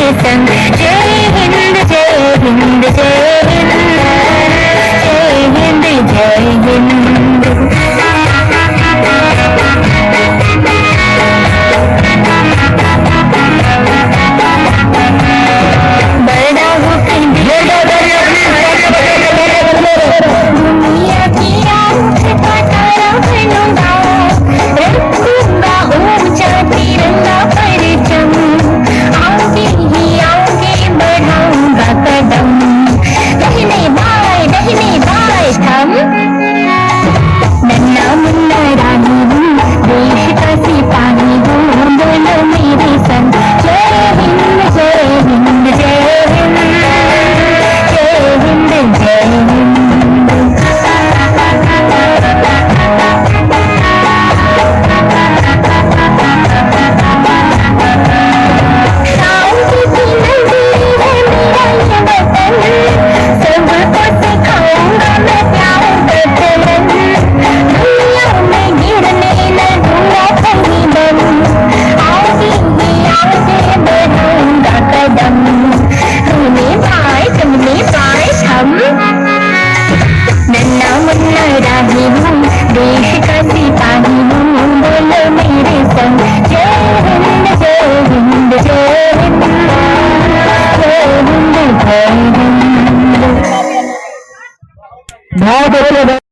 संग जय हिंद जय हिंद जय हिंद जय हिंद जय हिंद। बड़ा होकर दुनिया की आँख का तारा बनूंगा, रखूंगा ऊंचा तिरंगा परचम, आगे ही आगे बढ़ाऊंगा कदम, दाहिने बाएं थम। नन्ना मुन्ना रानी हूँ, देश का सिपाही हूँ, बोलो मेरे संग जय हिंद जय हिंद जय हिंद जय हिंद जय हिंद। शांति की नदी है मेरा ये वतन, सबको सिखाऊंगा मैं प्यार वतन, दुनिया में गिरने न दूंगा कहीं दम, आगे ही आगे बढ़ाऊंगा कदम, तुमने बाएं हम। नन्ना मुन्ना राही हूँ, देश का सिपाही हूँ, बोलो मेरे संग जय हिंद जय हिंद जय हिंद जय हिंद जय हिंद। बहुत अच्छे